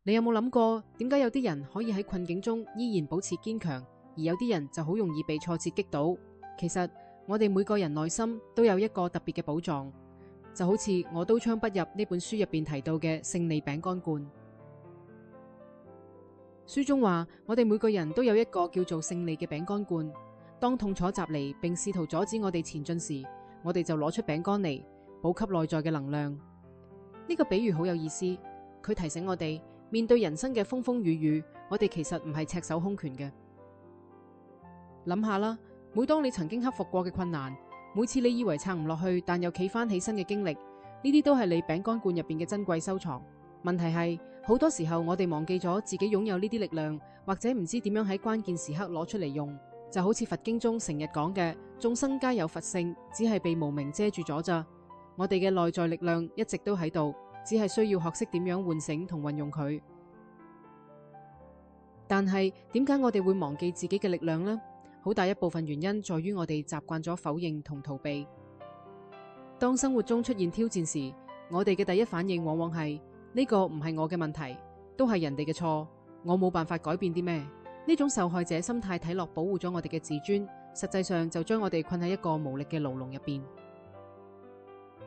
你有冇諗過，點解有啲人可以喺困境中依然保持堅強，而有啲人就好容易被挫折擊倒？其實我哋每個人內心都有一個特別嘅寶藏，就好似《我刀槍不入》呢本書入邊提到嘅勝利餅乾罐。書中話，我哋每個人都有一個叫做勝利嘅餅乾罐。當痛楚襲嚟並試圖阻止我哋前進時，我哋就攞出餅乾嚟補給內在嘅能量。呢個比喻好有意思，佢提醒我哋，面對人生嘅風風雨雨，我哋其實唔係赤手空拳嘅。諗下啦，每當你曾經克服過嘅困難，每次你以為撐唔落去但又企翻起身嘅經歷，呢啲都係你餅乾罐入邊嘅珍貴收藏。問題係，好多時候我哋忘記咗自己擁有呢啲力量，或者唔知點樣喺關鍵時刻攞出嚟用。就好似佛經中成日講嘅，眾生皆有佛性，只係被無明遮住咗咋。我哋嘅內在力量一直都喺度，只係需要學識點樣喚醒同運用佢。但係點解我哋會忘記自己嘅力量呢？好大一部分原因在於我哋習慣咗否認同逃避。當生活中出現挑戰時，我哋嘅第一反應往往係呢個唔係我嘅問題，都係人哋嘅錯，我冇辦法改變啲咩。呢種受害者心態睇落保護咗我哋嘅自尊，實際上就將我哋困喺一個無力嘅牢籠入邊。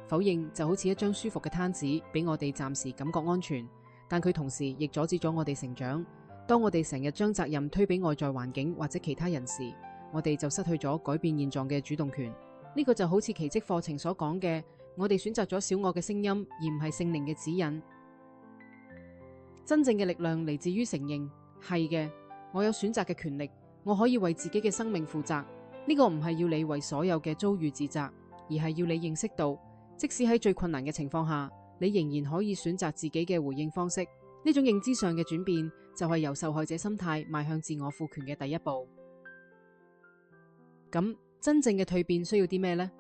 否認就好似一張舒服嘅攤子，俾我哋暫時感覺安全，但佢同時亦阻止咗我哋成長。當我哋成日將責任推俾外在環境或者其他人時，我哋就失去咗改變現狀嘅主動權。呢個就好似奇蹟課程所講嘅，我哋選擇咗小我嘅聲音，而唔係聖靈嘅指引。真正嘅力量嚟自於承認，係嘅，我有選擇嘅權力，我可以為自己嘅生命負責。呢個唔係要你為所有嘅遭遇自責，而係要你認識到，即使喺最困難嘅情況下，你仍然可以選擇自己嘅回應方式。呢種認知上嘅轉變，就係由受害者心態邁向自我賦權嘅第一步。咁真正嘅蛻變需要啲咩呢？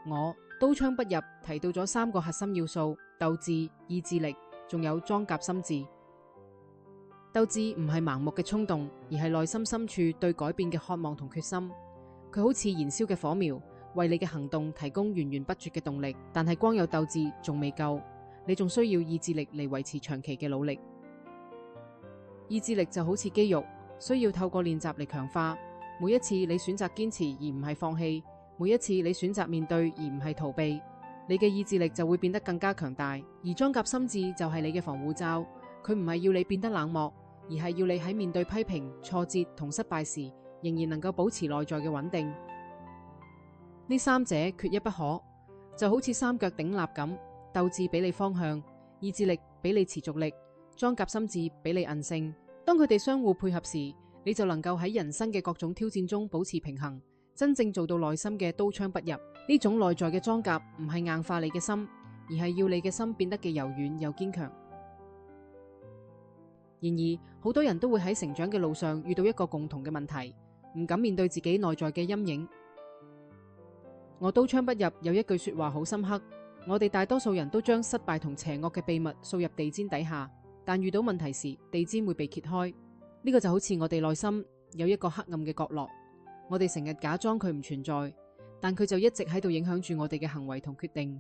我刀槍不入提到咗3個核心要素：鬥志、意志力，仲有裝甲心智。鬥志唔係盲目嘅衝動，而係內心深處對改變嘅渴望同決心。佢好似燃燒嘅火苗，為你嘅行動提供源源不絕嘅動力。但係光有鬥志仲未夠，你仲需要意志力嚟維持長期嘅努力。意志力就好似肌肉，需要透過練習嚟強化。每一次你選擇堅持而唔係放棄，每一次你選擇面對而唔係逃避，你嘅意志力就會變得更加強大。而裝甲心智就係你嘅防護罩，佢唔係要你變得冷漠，而係要你喺面對批評、挫折同失敗時，仍然能夠保持內在嘅穩定。呢3者缺一不可，就好似3腳鼎立咁。鬥志俾你方向，意志力俾你持續力，裝甲心智俾你韌性。當佢哋相互配合時，你就能夠喺人生嘅各種挑戰中保持平衡，真正做到內心嘅刀槍不入。呢種內在嘅裝甲唔係硬化你嘅心，而係要你嘅心變得既柔軟又堅強。然而，好多人都會喺成長嘅路上遇到一個共同嘅問題，唔敢面對自己內在嘅陰影。我刀槍不入有一句說話好深刻，我哋大多數人都將失敗同邪惡嘅秘密掃入地氈底下，但遇到問題時，地氈會被揭開。呢個就好似我哋內心有一個黑暗嘅角落，我哋成日假裝佢唔存在，但佢就一直喺度影響住我哋嘅行為同決定。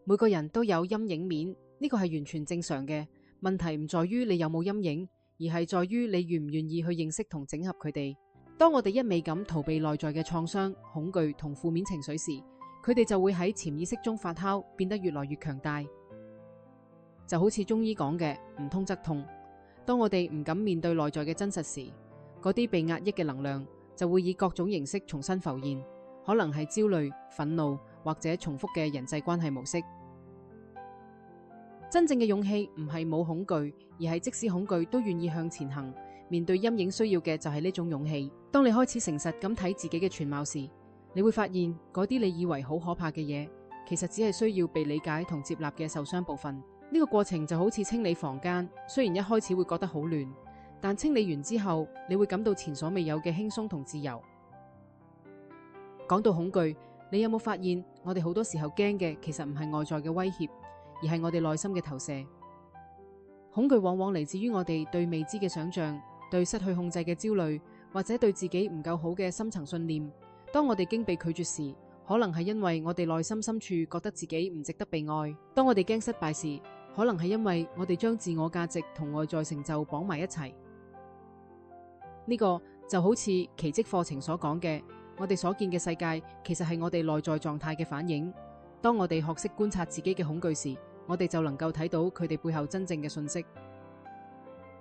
每個人都有陰影面，呢個係完全正常嘅。問題唔在於你有冇陰影，而係在於你願唔願意去認識同整合佢哋。當我哋一味咁逃避內在嘅創傷、恐懼同負面情緒時，佢哋就會喺潛意識中發酵，變得越來越強大。就好似中醫講嘅，唔通則痛。當我哋唔敢面對內在嘅真實時，嗰啲被壓抑嘅能量就會以各種形式重新浮現，可能係焦慮、憤怒或者重複嘅人際關係模式。真正嘅勇氣唔係冇恐懼，而係即使恐懼都願意向前行。面對陰影需要嘅就係呢種勇氣。當你開始誠實咁睇自己嘅全貌時，你會發現嗰啲你以為好可怕嘅嘢，其實只係需要被理解同接納嘅受傷部分。呢個過程就好似清理房間，雖然一開始會覺得好亂，但清理完之後，你會感到前所未有嘅輕鬆同自由。講到恐懼，你有冇發現我哋好多時候驚嘅其實唔係外在嘅威脅，而係我哋內心嘅投射。恐懼往往嚟自於我哋對未知嘅想象，對失去控制嘅焦慮，或者對自己唔夠好嘅深層信念。當我哋驚被拒絕時，可能係因為我哋內心深處覺得自己唔值得被愛。當我哋驚失敗時，可能係因為我哋將自我價值同外在成就綁埋一齊。呢個就好似奇蹟課程所講嘅，我哋所見嘅世界其實係我哋內在狀態嘅反應。當我哋學識觀察自己嘅恐懼時，我哋就能夠睇到佢哋背後真正嘅訊息。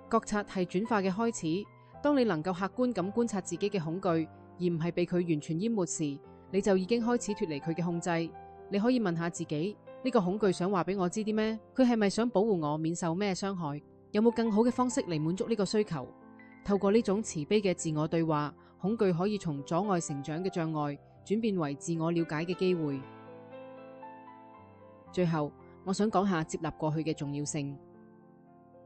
覺察係轉化嘅開始。當你能夠客觀咁觀察自己嘅恐懼，而唔係被佢完全淹沒時，你就已經開始脫離佢嘅控制。你可以問下自己，呢個恐懼想話俾我知啲咩？佢係咪想保護我免受咩傷害？有冇更好嘅方式嚟滿足呢個需求？透過呢種慈悲嘅自我對話，恐懼可以從阻礙成長嘅障礙轉變為自我了解嘅機會。最後，我想講下接納過去嘅重要性。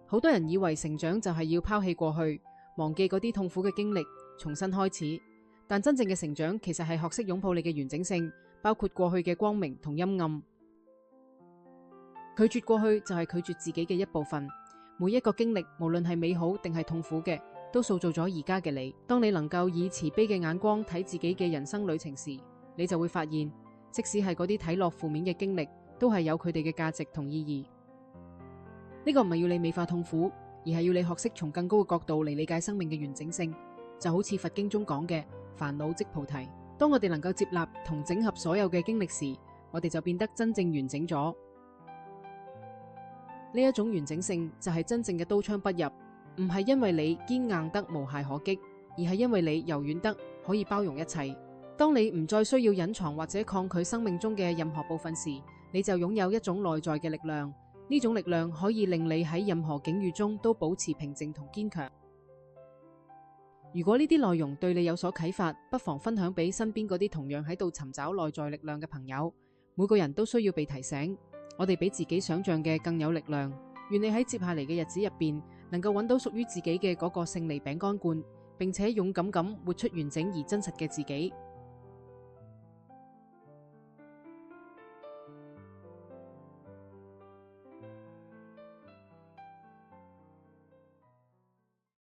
好多人以為成長就係要拋棄過去，忘記嗰啲痛苦嘅經歷，重新開始。但真正嘅成長其實係學識擁抱你嘅完整性，包括過去嘅光明同陰暗。拒絕過去就係拒絕自己嘅一部分。每一個經歷，無論係美好定係痛苦嘅，都塑造咗而家嘅你。當你能夠以慈悲嘅眼光睇自己嘅人生旅程時，你就會發現，即使係嗰啲睇落負面嘅經歷，都係有佢哋嘅價值同意義。呢個唔係要你美化痛苦，而係要你學識從更高嘅角度嚟理解生命嘅完整性。就好似佛經中講嘅，煩惱即菩提。當我哋能夠接納同整合所有嘅經歷時，我哋就變得真正完整咗。呢一種完整性就係真正嘅刀槍不入，唔係因為你堅硬得無懈可擊，而係因為你柔軟得可以包容一切。當你唔再需要隱藏或者抗拒生命中嘅任何部分時，你就擁有一種內在嘅力量。呢種力量可以令你喺任何境遇中都保持平靜同堅強。如果呢啲內容對你有所啟發，不妨分享俾身邊嗰啲同樣喺度尋找內在力量嘅朋友。每個人都需要被提醒，我哋比自己想象嘅更有力量。願你喺接下嚟嘅日子入邊，能夠揾到屬於自己嘅嗰個勝利餅乾罐，並且勇敢咁活出完整而真實嘅自己。